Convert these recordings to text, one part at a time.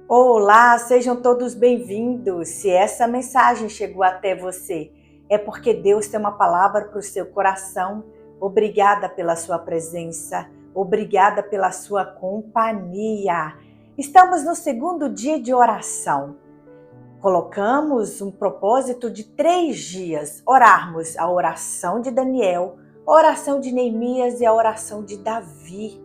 Olá, sejam todos bem-vindos. Se essa mensagem chegou até você, é porque Deus tem uma palavra para o seu coração. Obrigada pela sua presença, obrigada pela sua companhia. Estamos no segundo dia de oração. Colocamos um propósito de 3 dias, orarmos a oração de Daniel, a oração de Neemias e a oração de Davi.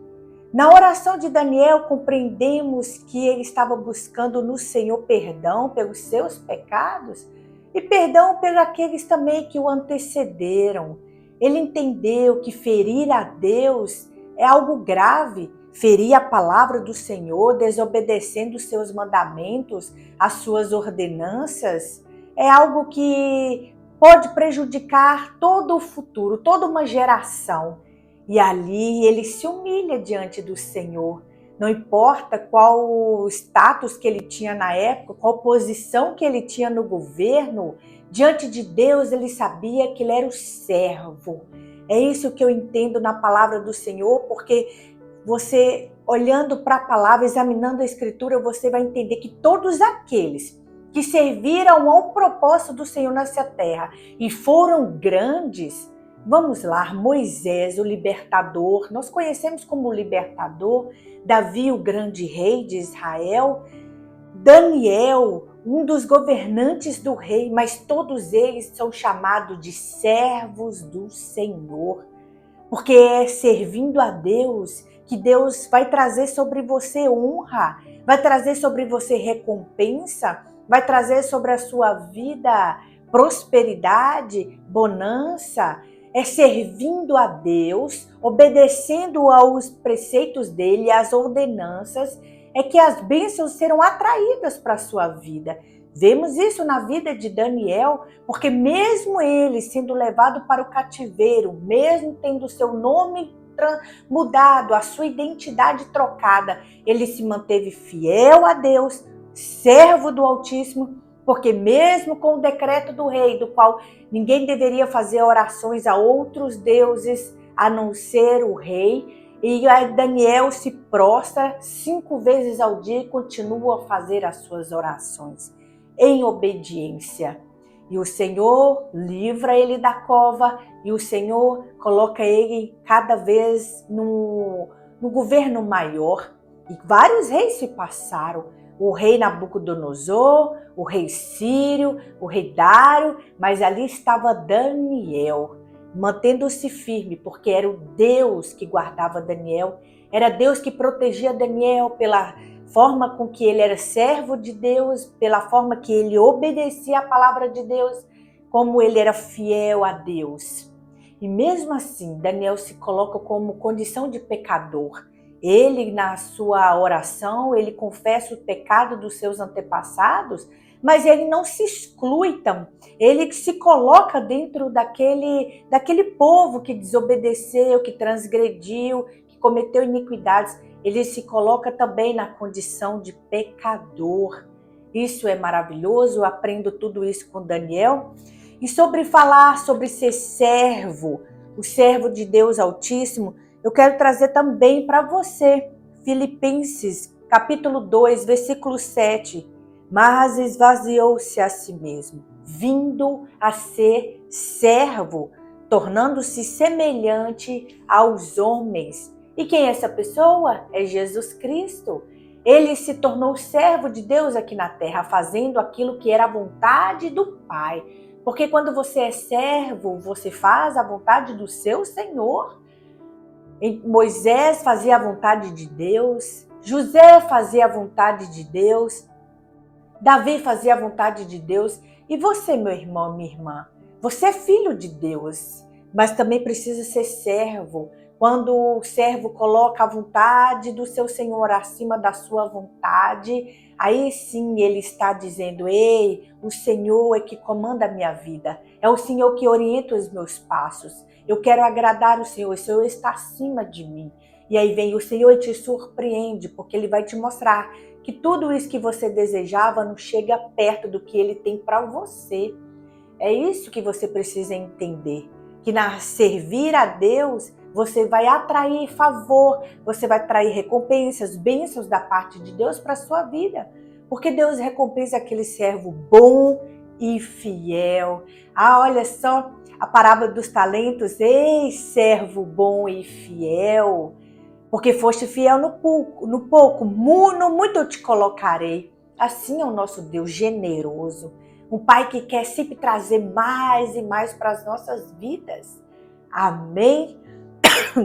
Na oração de Daniel, compreendemos que ele estava buscando no Senhor perdão pelos seus pecados e perdão pelos aqueles também que o antecederam. Ele entendeu que ferir a Deus é algo grave, ferir a palavra do Senhor, desobedecendo os seus mandamentos, as suas ordenanças, é algo que pode prejudicar todo o futuro, toda uma geração. E ali ele se humilha diante do Senhor. Não importa qual o status que ele tinha na época, qual posição que ele tinha no governo, diante de Deus ele sabia que ele era o servo. É isso que eu entendo na palavra do Senhor, porque você, olhando para a palavra, examinando a Escritura, você vai entender que todos aqueles que serviram ao propósito do Senhor nessa terra e foram grandes. Vamos lá, Moisés, o libertador, nós conhecemos como o libertador, Davi, o grande rei de Israel, Daniel, um dos governantes do rei, mas todos eles são chamados de servos do Senhor, porque é servindo a Deus que Deus vai trazer sobre você honra, vai trazer sobre você recompensa, vai trazer sobre a sua vida prosperidade, bonança. É servindo a Deus, obedecendo aos preceitos dele, às ordenanças, é que as bênçãos serão atraídas para a sua vida. Vemos isso na vida de Daniel, porque mesmo ele sendo levado para o cativeiro, mesmo tendo seu nome mudado, a sua identidade trocada, ele se manteve fiel a Deus, servo do Altíssimo, porque mesmo com o decreto do rei, do qual ninguém deveria fazer orações a outros deuses a não ser o rei, e Daniel se prostra 5 vezes ao dia e continua a fazer as suas orações em obediência. E o Senhor livra ele da cova e o Senhor coloca ele cada vez no governo maior. E vários reis se passaram. O rei Nabucodonosor, o rei Sírio, o rei Dário, mas ali estava Daniel, mantendo-se firme, porque era o Deus que guardava Daniel, era Deus que protegia Daniel pela forma com que ele era servo de Deus, pela forma que ele obedecia a palavra de Deus, como ele era fiel a Deus. E mesmo assim, Daniel se coloca como condição de pecador. Ele, na sua oração, ele confessa o pecado dos seus antepassados, mas ele não se exclui, então. Ele se coloca dentro daquele povo que desobedeceu, que transgrediu, que cometeu iniquidades. Ele se coloca também na condição de pecador. Isso é maravilhoso, eu aprendo tudo isso com Daniel. E sobre falar sobre ser servo, o servo de Deus Altíssimo, eu quero trazer também para você, Filipenses, capítulo 2, versículo 7. Mas esvaziou-se a si mesmo, vindo a ser servo, tornando-se semelhante aos homens. E quem é essa pessoa? É Jesus Cristo. Ele se tornou servo de Deus aqui na terra, fazendo aquilo que era a vontade do Pai. Porque quando você é servo, você faz a vontade do seu Senhor. Moisés fazia a vontade de Deus, José fazia a vontade de Deus, Davi fazia a vontade de Deus. E você, meu irmão, minha irmã, você é filho de Deus, mas também precisa ser servo. Quando o servo coloca a vontade do seu Senhor acima da sua vontade, aí sim ele está dizendo: ei, o Senhor é que comanda a minha vida, é o Senhor que orienta os meus passos. Eu quero agradar o Senhor está acima de mim. E aí vem o Senhor e te surpreende, porque Ele vai te mostrar que tudo isso que você desejava não chega perto do que Ele tem para você. É isso que você precisa entender, que na servir a Deus, você vai atrair favor, você vai atrair recompensas, bênçãos da parte de Deus para a sua vida. porque Deus recompensa aquele servo bom e fiel. Ah, olha só a parábola dos talentos. Ei, servo bom e fiel, porque foste fiel no pouco, no muito eu te colocarei. Assim é o nosso Deus generoso, um Pai que quer sempre trazer mais e mais para as nossas vidas. Amém?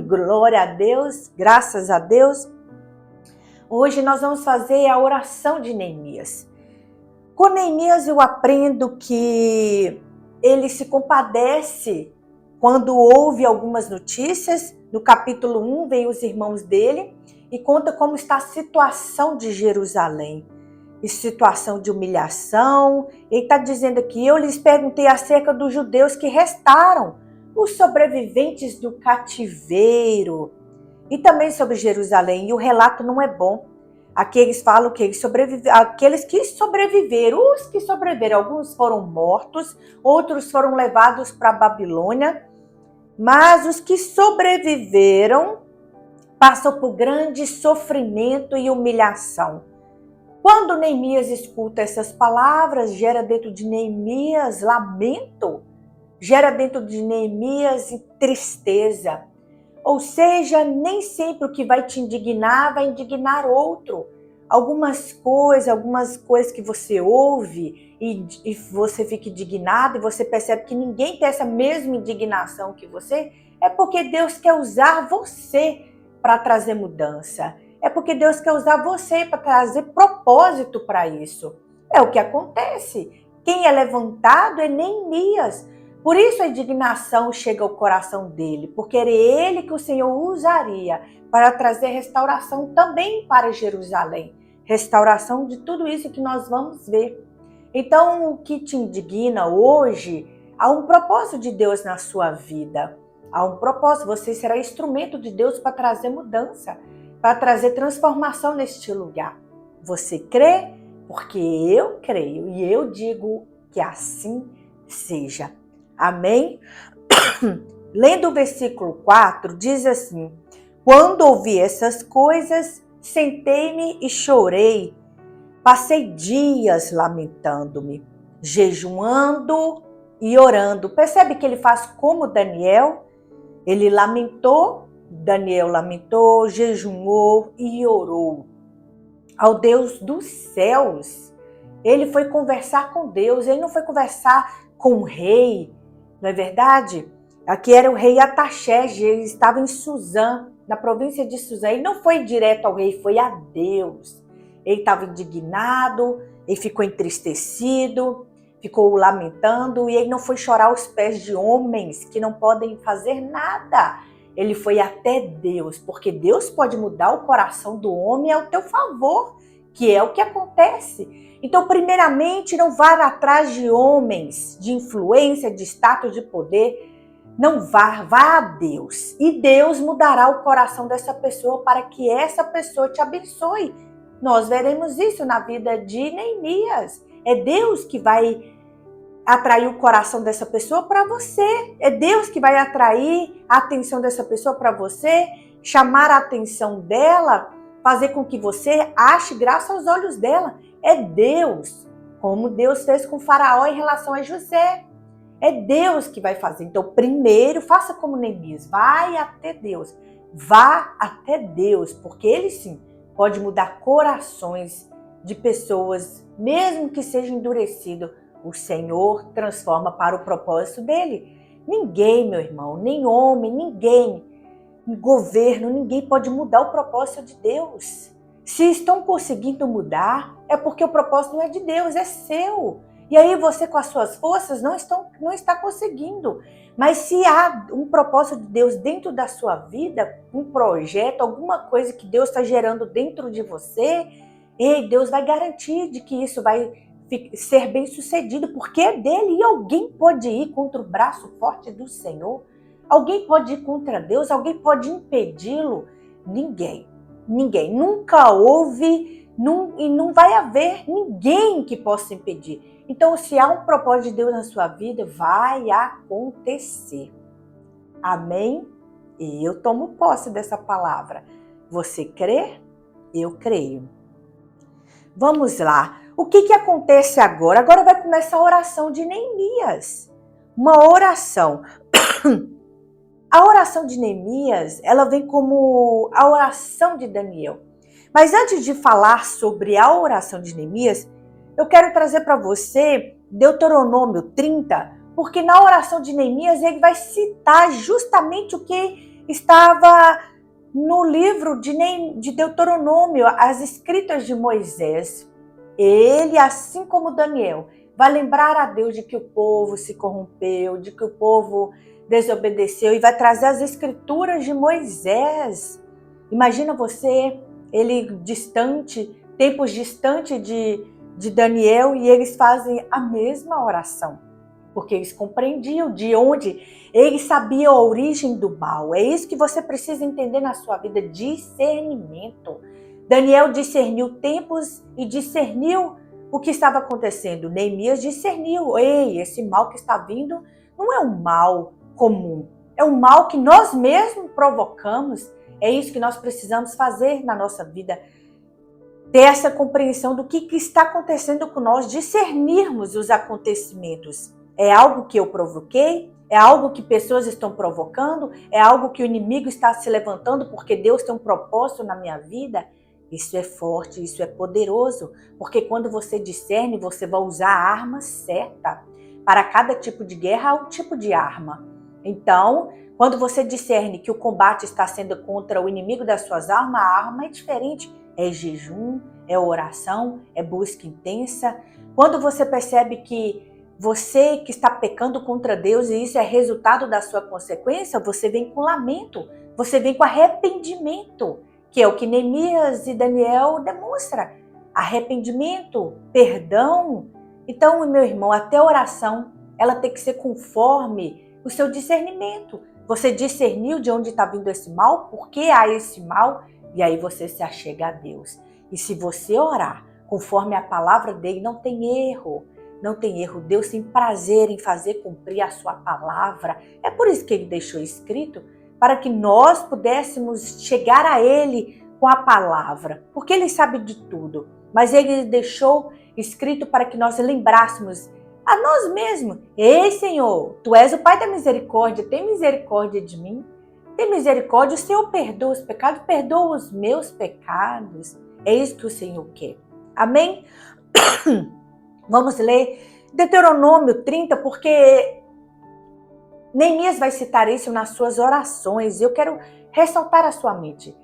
Glória a Deus, graças a Deus. Hoje nós vamos fazer a oração de Neemias. Com Neemias eu aprendo que ele se compadece quando ouve algumas notícias. No capítulo 1 vem os irmãos dele e conta como está a situação de Jerusalém. E situação de humilhação. Ele está dizendo aqui, eu lhes perguntei acerca dos judeus que restaram, os sobreviventes do cativeiro, e também sobre Jerusalém, e o relato não é bom. Aqui eles falam que aqueles que sobreviveram, os que sobreviveram, alguns foram mortos, outros foram levados para a Babilônia, mas os que sobreviveram passam por grande sofrimento e humilhação. Quando Neemias escuta essas palavras, gera dentro de Neemias lamento, gera dentro de Neemias tristeza. Ou seja, nem sempre o que vai te indignar vai indignar outro. Algumas coisas que você ouve e você fica indignado e você percebe que ninguém tem essa mesma indignação que você, é porque Deus quer usar você para trazer mudança. É porque Deus quer usar você para trazer propósito para isso. É o que acontece. Quem é levantado é Neemias. Por isso a indignação chega ao coração dele, porque era ele que o Senhor usaria para trazer restauração também para Jerusalém. Restauração de tudo isso que nós vamos ver. Então, o que te indigna hoje, há um propósito de Deus na sua vida. Há um propósito, você será instrumento de Deus para trazer mudança, para trazer transformação neste lugar. Você crê? Porque eu creio e eu digo que assim seja. Amém? Lendo o versículo 4, diz assim: quando ouvi essas coisas, sentei-me e chorei. Passei dias lamentando-me, jejuando e orando. Percebe que ele faz como Daniel? Ele lamentou, Daniel lamentou, jejuou e orou ao Deus dos céus. Ele foi conversar com Deus, ele não foi conversar com o rei, não é verdade? Aqui era o rei Ataxerxes, ele estava em Suzã, na província de Suzã. Ele não foi direto ao rei, foi a Deus. Ele estava indignado, ele ficou entristecido, ficou lamentando, e ele não foi chorar aos pés de homens que não podem fazer nada. Ele foi até Deus, porque Deus pode mudar o coração do homem ao teu favor, que é o que acontece. Então, primeiramente, não vá atrás de homens, de influência, de status, de poder. Não vá a Deus. E Deus mudará o coração dessa pessoa para que essa pessoa te abençoe. Nós veremos isso na vida de Neemias. É Deus que vai atrair o coração dessa pessoa para você. É Deus que vai atrair a atenção dessa pessoa para você, chamar a atenção dela, fazer com que você ache graça aos olhos dela. É Deus, como Deus fez com Faraó em relação a José. É Deus que vai fazer. Então, primeiro, faça como Neemias. Vai até Deus. Vá até Deus, porque Ele sim pode mudar corações de pessoas, mesmo que seja endurecido. O Senhor transforma para o propósito dele. Ninguém, meu irmão, nem homem, ninguém, governo, ninguém pode mudar o propósito de Deus. Se estão conseguindo mudar, é porque o propósito não é de Deus, é seu. E aí você com as suas forças não está conseguindo. Mas se há um propósito de Deus dentro da sua vida, um projeto, alguma coisa que Deus está gerando dentro de você, Deus vai garantir de que isso vai ser bem sucedido, porque é dele. E alguém pode ir contra o braço forte do Senhor? Alguém pode ir contra Deus? Alguém pode impedi-lo? Ninguém. Ninguém. Nunca houve e não vai haver ninguém que possa impedir. Então, se há um propósito de Deus na sua vida, vai acontecer. Amém? E eu tomo posse dessa palavra. Você crê? Eu creio. Vamos lá. O que acontece agora? Agora vai começar a oração de Neemias. Uma oração. A oração de Neemias, ela vem como a oração de Daniel. Mas antes de falar sobre a oração de Neemias, eu quero trazer para você Deuteronômio 30, porque na oração de Neemias ele vai citar justamente o que estava no livro de Deuteronômio, as escritas de Moisés. Ele, assim como Daniel, vai lembrar a Deus de que o povo se corrompeu, de que o povo desobedeceu e vai trazer as escrituras de Moisés. Imagina você, ele distante, tempos distante de Daniel, e eles fazem a mesma oração, porque eles compreendiam de onde, eles sabiam a origem do mal. É isso que você precisa entender na sua vida, discernimento. Daniel discerniu tempos e discerniu o que estava acontecendo. Neemias discerniu, ei, esse mal que está vindo não é um mal comum, é um mal que nós mesmos provocamos. É isso que nós precisamos fazer na nossa vida, ter essa compreensão do que está acontecendo com nós, discernirmos os acontecimentos. É algo que eu provoquei? É algo que pessoas estão provocando? É algo que o inimigo está se levantando porque Deus tem um propósito na minha vida? Isso é forte, isso é poderoso, porque quando você discerne, você vai usar a arma certa. Para cada tipo de guerra há um tipo de arma. Então, quando você discerne que o combate está sendo contra o inimigo das suas armas, a arma é diferente. É jejum, é oração, é busca intensa. Quando você percebe que você que está pecando contra Deus e isso é resultado da sua consequência, você vem com lamento, você vem com arrependimento, que é o que Neemias e Daniel demonstram. Arrependimento, perdão. Então, meu irmão, até a oração, ela tem que ser conforme o seu discernimento. Você discerniu de onde está vindo esse mal, por que há esse mal, e aí você se achega a Deus. E se você orar conforme a palavra dele, não tem erro. Não tem erro. Deus tem prazer em fazer cumprir a sua palavra. É por isso que ele deixou escrito, para que nós pudéssemos chegar a ele com a palavra. Porque ele sabe de tudo. Mas ele deixou escrito para que nós lembrássemos a nós mesmos. Ei, Senhor, Tu és o Pai da misericórdia, tem misericórdia de mim. Tem misericórdia, o Senhor perdoa os pecados, perdoa os meus pecados. É isso que o Senhor quer. Amém? Vamos ler Deuteronômio 30, porque Neemias vai citar isso nas suas orações. Eu quero ressaltar a sua mente.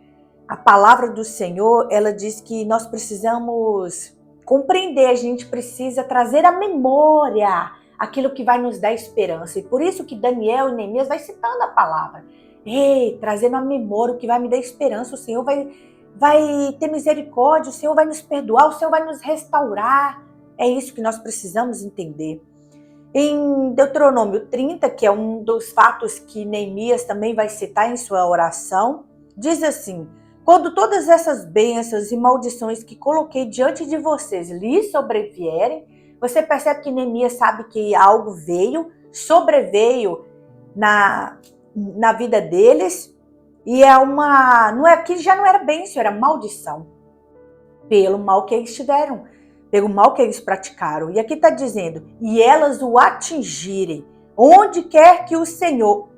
A palavra do Senhor, ela diz que nós precisamos compreender, a gente precisa trazer à memória aquilo que vai nos dar esperança. E por isso que Daniel e Neemias vai citando a palavra. Ei, trazendo à memória o que vai me dar esperança. O Senhor vai ter misericórdia, o Senhor vai nos perdoar, o Senhor vai nos restaurar. É isso que nós precisamos entender. Em Deuteronômio 30, que é um dos fatos que Neemias também vai citar em sua oração, diz assim: quando todas essas bênçãos e maldições que coloquei diante de vocês lhes sobrevierem, você percebe que Neemias sabe que algo sobreveio na vida deles, e não é que já não era bênção, era maldição, pelo mal que eles tiveram, pelo mal que eles praticaram. E aqui está dizendo, e elas o atingirem, onde quer que o Senhor,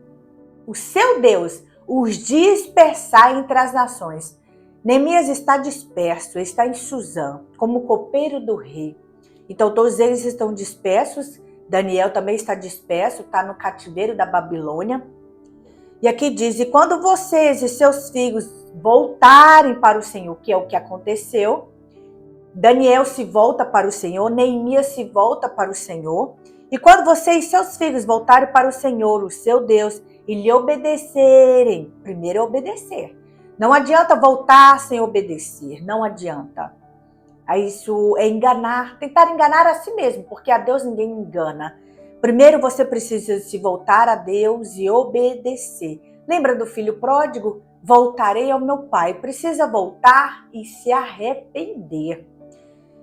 o seu Deus, os dispersar entre as nações. Neemias está disperso, está em Suzã, como copeiro do rei. Então todos eles estão dispersos, Daniel também está disperso, está no cativeiro da Babilônia. E aqui diz, e quando vocês e seus filhos voltarem para o Senhor, que é o que aconteceu, Daniel se volta para o Senhor, Neemias se volta para o Senhor, e quando vocês e seus filhos voltarem para o Senhor, o seu Deus, e lhe obedecerem, primeiro é obedecer. Não adianta voltar sem obedecer, não adianta. Isso é enganar, tentar enganar a si mesmo, porque a Deus ninguém engana. Primeiro você precisa se voltar a Deus e obedecer. Lembra do filho pródigo? Voltarei ao meu pai. Precisa voltar e se arrepender.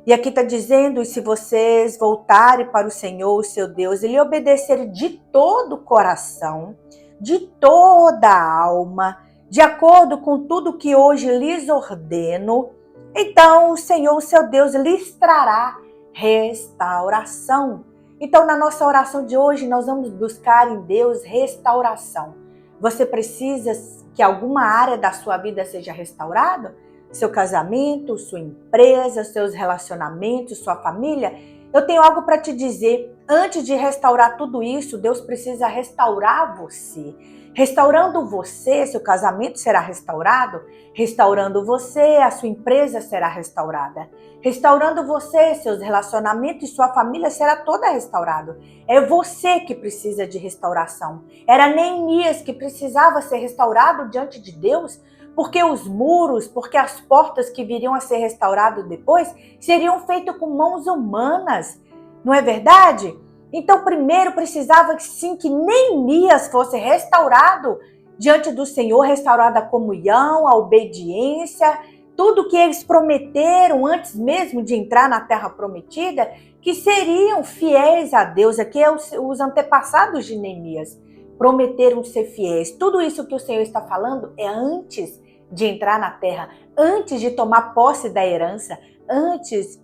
E aqui está dizendo, e se vocês voltarem para o Senhor, o seu Deus, e lhe obedecerem de todo o coração, de toda a alma, de acordo com tudo que hoje lhes ordeno, então o Senhor, o seu Deus, lhes trará restauração. Então, na nossa oração de hoje, nós vamos buscar em Deus restauração. Você precisa que alguma área da sua vida seja restaurada? Seu casamento, sua empresa, seus relacionamentos, sua família? Eu tenho algo para te dizer. Antes de restaurar tudo isso, Deus precisa restaurar você. Restaurando você, seu casamento será restaurado. Restaurando você, a sua empresa será restaurada. Restaurando você, seus relacionamentos e sua família será toda restaurada. É você que precisa de restauração. Era Neemias que precisava ser restaurado diante de Deus, porque os muros, porque as portas que viriam a ser restauradas depois seriam feitas com mãos humanas. Não é verdade? Então, primeiro precisava sim que Neemias fosse restaurado diante do Senhor, restaurada a comunhão, a obediência, tudo que eles prometeram antes mesmo de entrar na terra prometida, que seriam fiéis a Deus. Aqui é os antepassados de Neemias prometeram ser fiéis. Tudo isso que o Senhor está falando é antes de entrar na terra, antes de tomar posse da herança, antes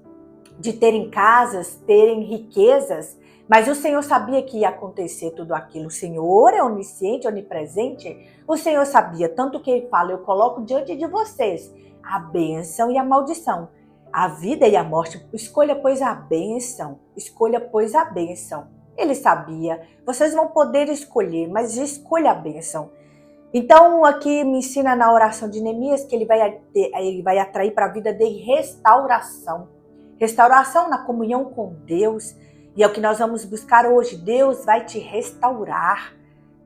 de terem casas, terem riquezas. Mas o Senhor sabia que ia acontecer tudo aquilo. O Senhor é onisciente, onipresente. O Senhor sabia, tanto que Ele fala, eu coloco diante de vocês a bênção e a maldição, a vida e a morte. Escolha, pois, a bênção. Escolha, pois, a bênção. Ele sabia. Vocês vão poder escolher, mas escolha a bênção. Então, aqui me ensina na oração de Neemias que ele vai atrair para a vida dele restauração. Restauração na comunhão com Deus. E é o que nós vamos buscar hoje. Deus vai te restaurar.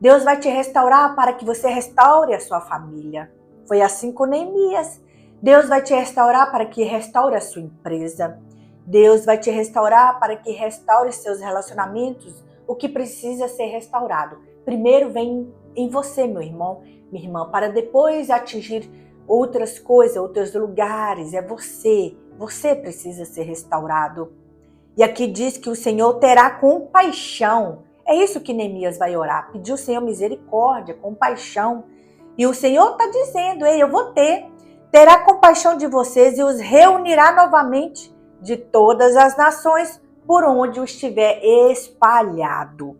Deus vai te restaurar para que você restaure a sua família. Foi assim com Neemias. Deus vai te restaurar para que restaure a sua empresa. Deus vai te restaurar para que restaure seus relacionamentos, o que precisa ser restaurado. Primeiro vem em você, meu irmão, minha irmã, para depois atingir outras coisas, outros lugares. É você. Você precisa ser restaurado. E aqui diz que o Senhor terá compaixão. É isso que Neemias vai orar. Pedir ao Senhor misericórdia, compaixão. E o Senhor está dizendo, eu vou terá compaixão de vocês e os reunirá novamente de todas as nações por onde o estiver espalhado.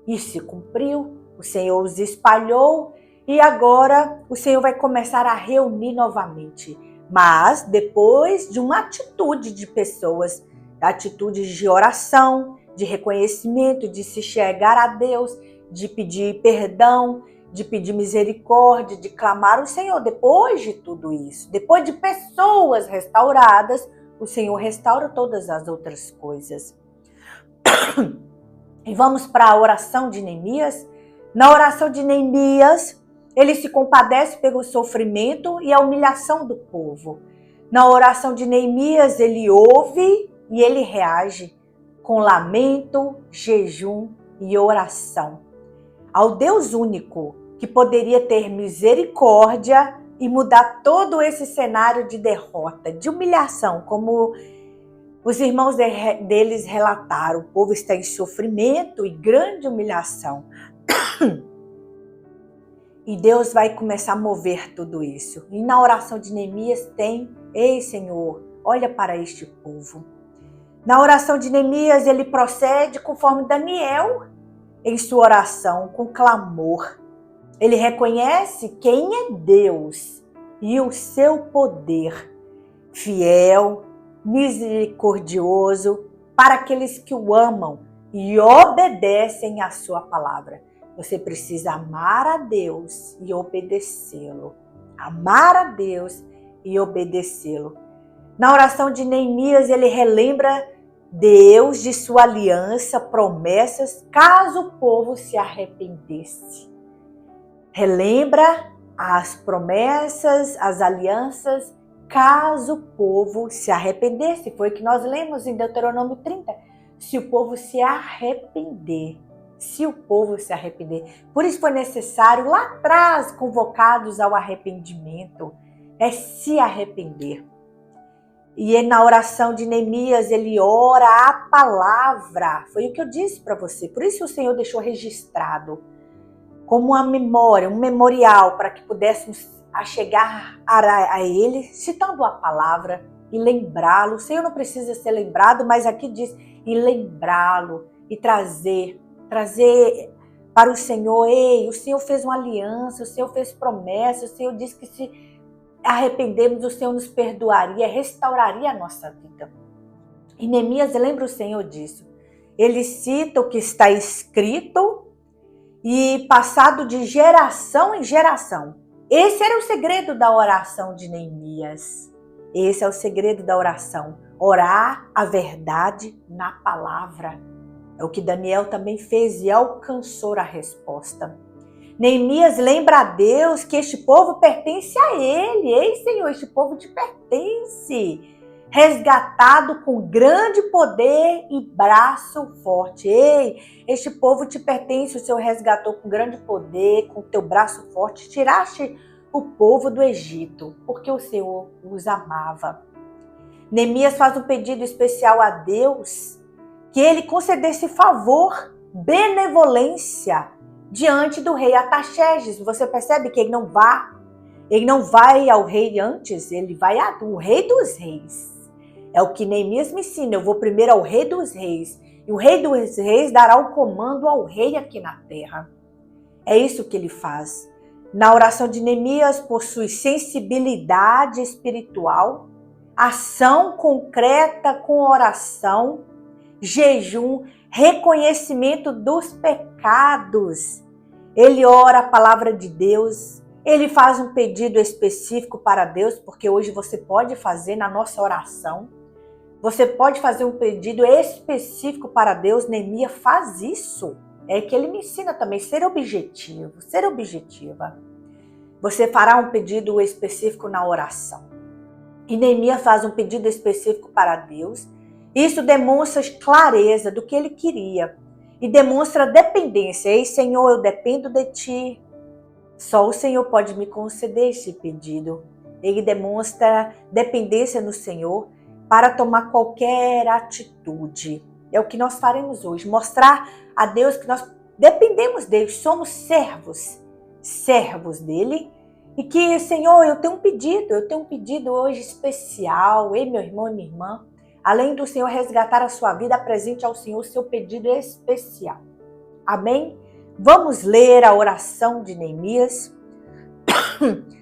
E se cumpriu, o Senhor os espalhou e agora o Senhor vai começar a reunir novamente. Mas depois de uma atitude de pessoas, atitudes de oração, de reconhecimento, de se chegar a Deus, de pedir perdão, de pedir misericórdia, de clamar ao Senhor. Depois de tudo isso, depois de pessoas restauradas, o Senhor restaura todas as outras coisas. E vamos para a oração de Neemias. Na oração de Neemias, ele se compadece pelo sofrimento e a humilhação do povo. Na oração de Neemias, ele ouve e ele reage com lamento, jejum e oração. Ao Deus único, que poderia ter misericórdia e mudar todo esse cenário de derrota, de humilhação, como os irmãos deles relataram. O povo está em sofrimento e grande humilhação. E Deus vai começar a mover tudo isso. E na oração de Neemias tem, ei Senhor, olha para este povo. Na oração de Neemias ele procede conforme Daniel em sua oração, com clamor. Ele reconhece quem é Deus e o seu poder, fiel, misericordioso para aqueles que o amam e obedecem à sua palavra. Você precisa amar a Deus e obedecê-lo. Amar a Deus e obedecê-lo. Na oração de Neemias, ele relembra Deus de sua aliança, promessas, caso o povo se arrependesse. Relembra as promessas, as alianças, caso o povo se arrependesse. Foi o que nós lemos em Deuteronômio 30. Se o povo se arrepender. Se o povo se arrepender. Por isso foi necessário lá atrás convocados ao arrependimento. É se arrepender. E na oração de Neemias ele ora a palavra. Foi o que eu disse para você. Por isso o Senhor deixou registrado como uma memória, um memorial, para que pudéssemos a chegar a ele, citando a palavra e lembrá-lo. O Senhor não precisa ser lembrado, mas aqui diz, e lembrá-lo e trazer para o Senhor. Ei, o Senhor fez uma aliança, o Senhor fez promessa, o Senhor disse que se arrependermos, o Senhor nos perdoaria, restauraria a nossa vida. E Neemias lembra o Senhor disso. Ele cita o que está escrito e passado de geração em geração. Esse era o segredo da oração de Neemias. Esse é o segredo da oração. Orar a verdade na palavra. É o que Daniel também fez e alcançou a resposta. Neemias lembra a Deus que este povo pertence a ele. Ei, Senhor, este povo te pertence. Resgatado com grande poder e braço forte. Ei, este povo te pertence, o Senhor resgatou com grande poder, com teu braço forte. Tiraste o povo do Egito, porque o Senhor os amava. Neemias faz um pedido especial a Deus, que ele concedesse favor, benevolência, diante do rei Artaxerxes. Você percebe que ele não vai ao rei antes, ele vai ao rei dos reis. É o que Neemias me ensina, eu vou primeiro ao rei dos reis, e o rei dos reis dará o comando ao rei aqui na terra. É isso que ele faz. Na oração de Neemias possui sensibilidade espiritual, ação concreta com oração, jejum, reconhecimento dos pecados. Ele ora a palavra de Deus, ele faz um pedido específico para Deus, porque hoje você pode fazer na nossa oração. Você pode fazer um pedido específico para Deus. Neemias faz isso. É que ele me ensina também ser objetivo, ser objetiva. Você fará um pedido específico na oração. E Neemias faz um pedido específico para Deus. Isso demonstra clareza do que ele queria. E demonstra dependência. Ei, Senhor, eu dependo de ti. Só o Senhor pode me conceder esse pedido. Ele demonstra dependência no Senhor para tomar qualquer atitude. É o que nós faremos hoje. Mostrar a Deus que nós dependemos dele. Somos servos dele. E que, Senhor, eu tenho um pedido hoje especial. Ei, meu irmão e minha irmã. Além do Senhor resgatar a sua vida, apresente ao Senhor o seu pedido especial. Amém? Vamos ler a oração de Neemias.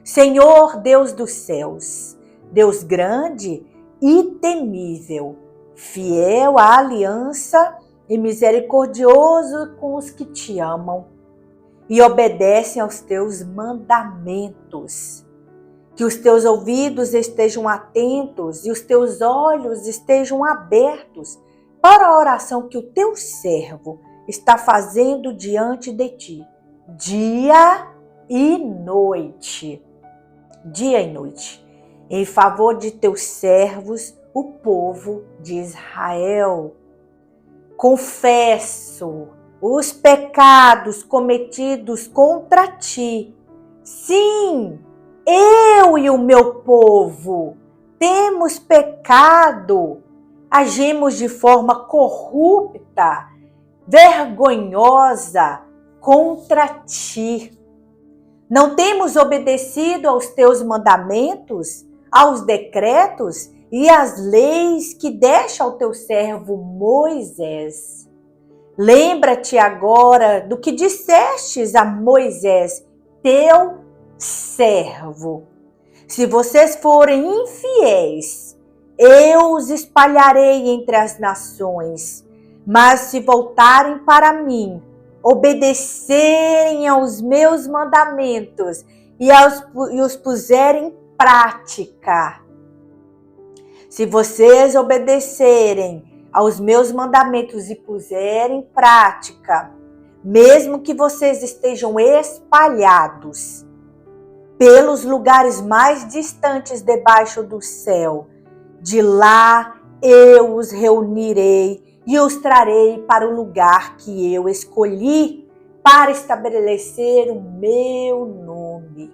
Senhor Deus dos céus, Deus grande e temível, fiel à aliança e misericordioso com os que te amam e obedecem aos teus mandamentos. Que os teus ouvidos estejam atentos e os teus olhos estejam abertos para a oração que o teu servo está fazendo diante de ti, dia e noite. Dia e noite, em favor de teus servos, o povo de Israel. Confesso os pecados cometidos contra ti. Sim, eu e o meu povo temos pecado, agimos de forma corrupta, vergonhosa contra ti. Não temos obedecido aos teus mandamentos, aos decretos e às leis que deixa ao teu servo Moisés. Lembra-te agora do que dissestes a Moisés, teu servo. Se vocês forem infiéis, eu os espalharei entre as nações. Mas se voltarem para mim, obedecerem aos meus mandamentos e os puserem em prática. Se vocês obedecerem aos meus mandamentos e puserem em prática, mesmo que vocês estejam espalhados pelos lugares mais distantes debaixo do céu, de lá eu os reunirei e os trarei para o lugar que eu escolhi para estabelecer o meu nome.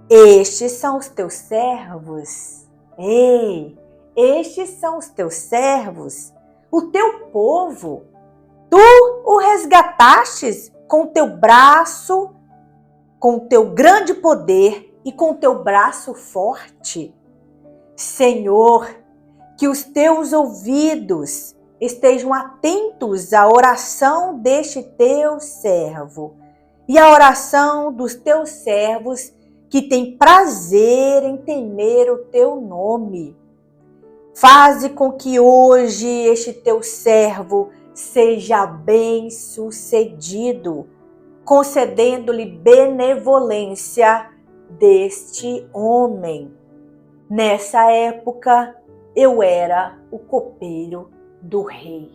Estes são os teus servos. Ei, estes são os teus servos, o teu povo. Tu o resgatastes com teu braço com o teu grande poder e com o teu braço forte. Senhor, que os teus ouvidos estejam atentos à oração deste teu servo e à oração dos teus servos que têm prazer em temer o teu nome. Faze com que hoje este teu servo seja bem-sucedido, concedendo-lhe benevolência deste homem. Nessa época, eu era o copeiro do rei.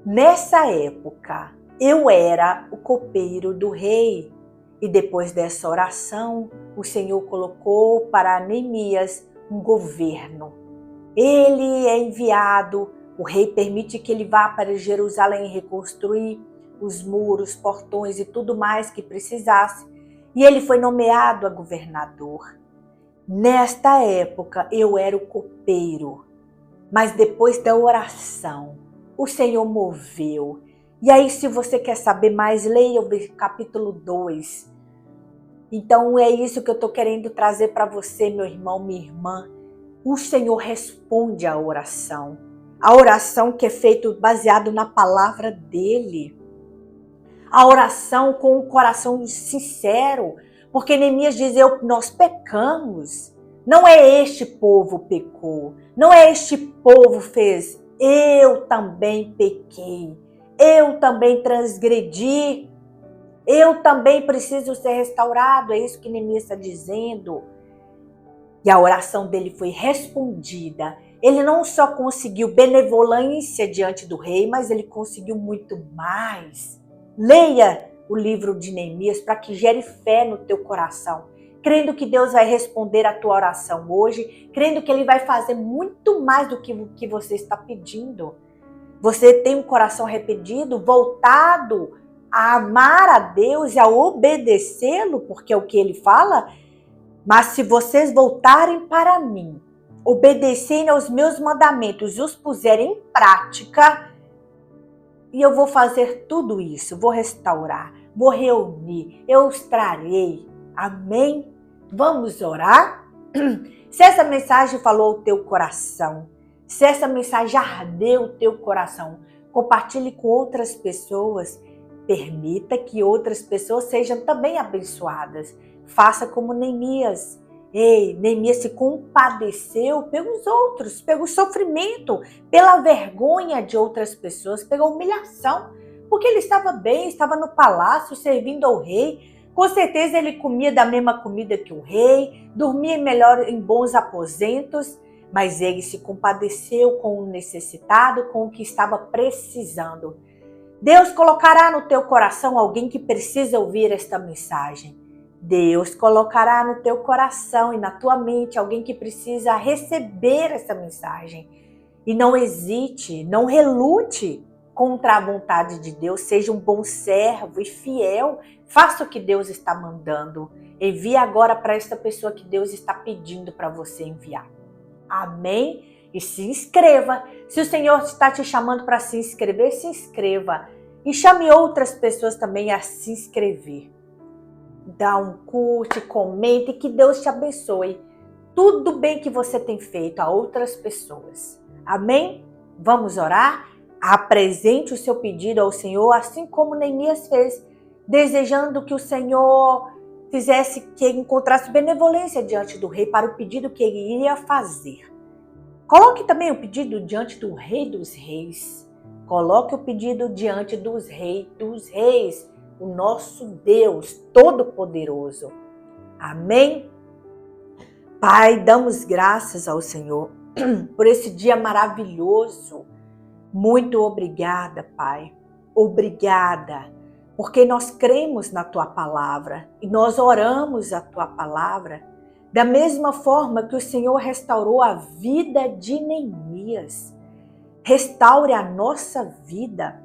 Nessa época, eu era o copeiro do rei. E depois dessa oração, o Senhor colocou para Neemias um governo. Ele é enviado, o rei permite que ele vá para Jerusalém reconstruir os muros, portões e tudo mais que precisasse. E ele foi nomeado a governador. Nesta época, eu era o copeiro. Mas depois da oração, o Senhor moveu. E aí, se você quer saber mais, leia o capítulo 2. Então, é isso que eu estou querendo trazer para você, meu irmão, minha irmã. O Senhor responde à oração. A oração que é feita baseado na palavra dele. A oração com um coração sincero. Porque Neemias diz, nós pecamos. Não é este povo pecou. Não é este povo fez. Eu também pequei. Eu também transgredi. Eu também preciso ser restaurado. É isso que Neemias está dizendo. E a oração dele foi respondida. Ele não só conseguiu benevolência diante do rei, mas ele conseguiu muito mais. Leia o livro de Neemias para que gere fé no teu coração. Crendo que Deus vai responder a tua oração hoje. Crendo que Ele vai fazer muito mais do que você está pedindo. Você tem um coração arrependido, voltado a amar a Deus e a obedecê-lo, porque é o que Ele fala. Mas se vocês voltarem para mim, obedecerem aos meus mandamentos e os puserem em prática, e eu vou fazer tudo isso, vou restaurar, vou reunir, eu os trarei. Amém? Vamos orar? Se essa mensagem falou ao teu coração, se essa mensagem ardeu o teu coração, compartilhe com outras pessoas, permita que outras pessoas sejam também abençoadas. Faça como Neemias. Neemias se compadeceu pelos outros, pelo sofrimento, pela vergonha de outras pessoas, pela humilhação, porque ele estava bem, estava no palácio servindo ao rei. Com certeza ele comia da mesma comida que o rei, dormia melhor em bons aposentos, mas ele se compadeceu com o necessitado, com o que estava precisando. Deus colocará no teu coração alguém que precisa ouvir esta mensagem. Deus colocará no teu coração e na tua mente alguém que precisa receber essa mensagem. E não hesite, não relute contra a vontade de Deus. Seja um bom servo e fiel. Faça o que Deus está mandando. Envie agora para esta pessoa que Deus está pedindo para você enviar. Amém? E se inscreva. Se o Senhor está te chamando para se inscrever, se inscreva. E chame outras pessoas também a se inscrever. Dá um curte, comente, que Deus te abençoe. Tudo bem que você tem feito a outras pessoas. Amém? Vamos orar? Apresente o seu pedido ao Senhor, assim como Neemias fez, desejando que o Senhor fizesse que ele encontrasse benevolência diante do rei para o pedido que ele iria fazer. Coloque também o pedido diante do Rei dos Reis. Coloque o pedido diante dos reis, o nosso Deus Todo-Poderoso. Amém? Pai, damos graças ao Senhor por esse dia maravilhoso. Muito obrigada, Pai. Obrigada, porque nós cremos na Tua Palavra e nós oramos a Tua Palavra da mesma forma que o Senhor restaurou a vida de Neemias. Restaure a nossa vida.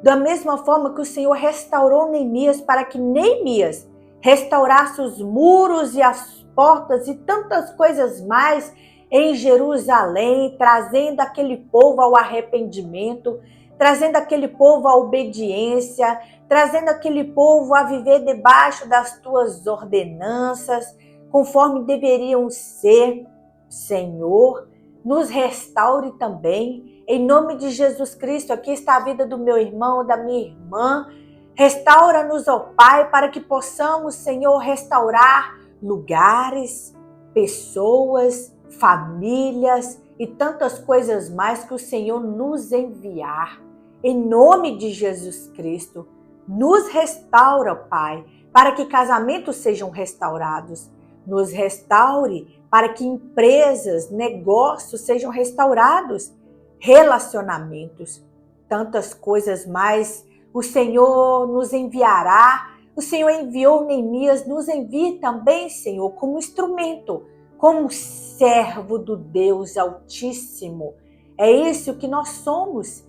Da mesma forma que o Senhor restaurou Neemias para que Neemias restaurasse os muros e as portas e tantas coisas mais em Jerusalém, trazendo aquele povo ao arrependimento, trazendo aquele povo à obediência, trazendo aquele povo a viver debaixo das tuas ordenanças, conforme deveriam ser. Senhor, nos restaure também, em nome de Jesus Cristo. Aqui está a vida do meu irmão, da minha irmã. Restaura-nos, ó Pai, para que possamos, Senhor, restaurar lugares, pessoas, famílias e tantas coisas mais que o Senhor nos enviar. Em nome de Jesus Cristo, nos restaura, Pai, para que casamentos sejam restaurados. Nos restaure para que empresas, negócios sejam restaurados, relacionamentos, tantas coisas mais. O Senhor nos enviará. O Senhor enviou Neemias, nos envie também, Senhor, como instrumento, como servo do Deus Altíssimo. É isso que nós somos,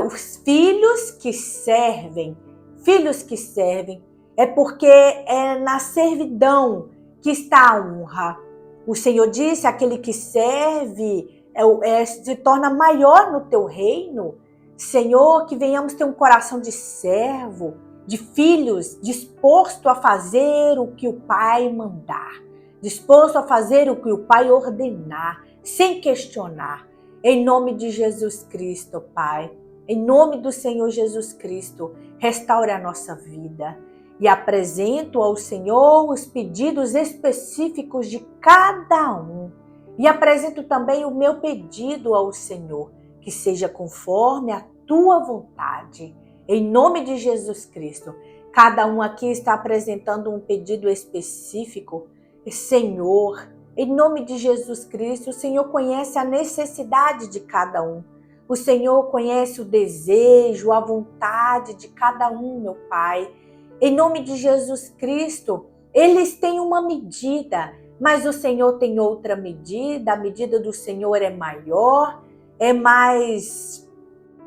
os filhos que servem. Filhos que servem, é porque é na servidão que está a honra. O Senhor disse, aquele que serve se torna maior no teu reino. Senhor, que venhamos ter um coração de servo, de filhos, disposto a fazer o que o Pai mandar, disposto a fazer o que o Pai ordenar, sem questionar. Em nome de Jesus Cristo, Pai, em nome do Senhor Jesus Cristo, restaure a nossa vida. E apresento ao Senhor os pedidos específicos de cada um. E apresento também o meu pedido ao Senhor, que seja conforme a tua vontade. Em nome de Jesus Cristo, cada um aqui está apresentando um pedido específico. Senhor, em nome de Jesus Cristo, o Senhor conhece a necessidade de cada um. O Senhor conhece o desejo, a vontade de cada um, meu Pai. Em nome de Jesus Cristo, eles têm uma medida, mas o Senhor tem outra medida. A medida do Senhor é maior, é mais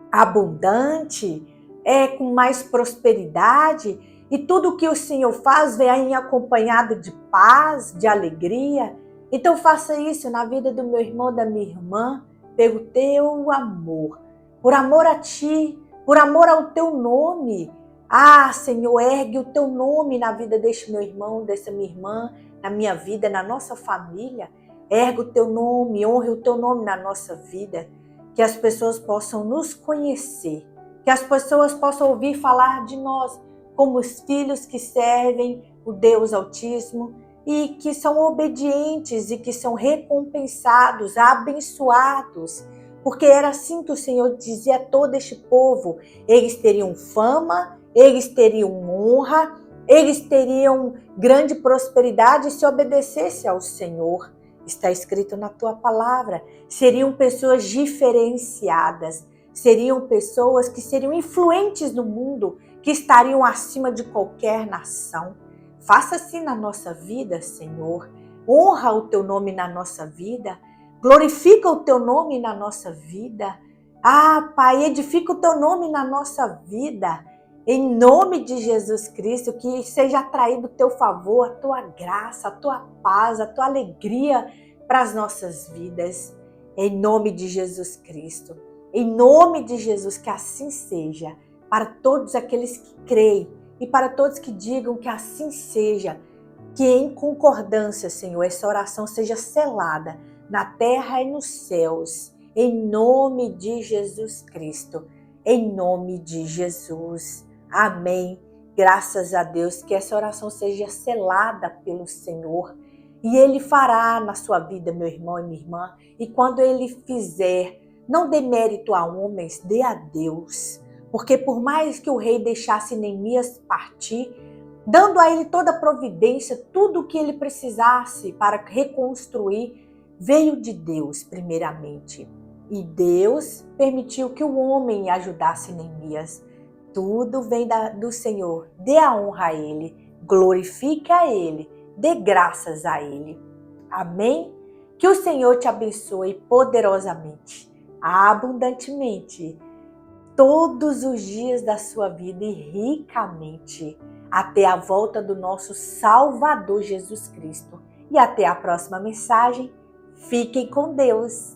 abundante, é com mais prosperidade. E tudo que o Senhor faz vem acompanhado de paz, de alegria. Então faça isso na vida do meu irmão, da minha irmã, pelo teu amor. Por amor a ti, por amor ao teu nome. Ah, Senhor, ergue o teu nome na vida deste meu irmão, dessa minha irmã, na minha vida, na nossa família. Ergue o teu nome, honre o teu nome na nossa vida. Que as pessoas possam nos conhecer, que as pessoas possam ouvir falar de nós como os filhos que servem o Deus Altíssimo e que são obedientes e que são recompensados, abençoados. Porque era assim que o Senhor dizia a todo este povo. Eles teriam fama, eles teriam honra, eles teriam grande prosperidade se obedecesse ao Senhor. Está escrito na tua palavra. Seriam pessoas diferenciadas, seriam pessoas que seriam influentes no mundo, que estariam acima de qualquer nação. Faça assim na nossa vida, Senhor. Honra o teu nome na nossa vida. Glorifica o teu nome na nossa vida. Ah, Pai, edifica o teu nome na nossa vida. Em nome de Jesus Cristo, que seja atraído o teu favor, a tua graça, a tua paz, a tua alegria para as nossas vidas. Em nome de Jesus Cristo. Em nome de Jesus, que assim seja. Para todos aqueles que creem e para todos que digam que assim seja. Que em concordância, Senhor, essa oração seja selada na terra e nos céus. Em nome de Jesus Cristo. Em nome de Jesus. Amém. Graças a Deus, que essa oração seja selada pelo Senhor. E Ele fará na sua vida, meu irmão e minha irmã. E quando Ele fizer, não dê mérito a homens, dê a Deus. Porque por mais que o rei deixasse Neemias partir, dando a ele toda a providência, tudo o que ele precisasse para reconstruir, veio de Deus primeiramente. E Deus permitiu que o homem ajudasse Neemias. Tudo vem do Senhor. Dê a honra a Ele, glorifique a Ele, dê graças a Ele. Amém? Que o Senhor te abençoe poderosamente, abundantemente, todos os dias da sua vida e ricamente, até a volta do nosso Salvador Jesus Cristo. E até a próxima mensagem. Fiquem com Deus.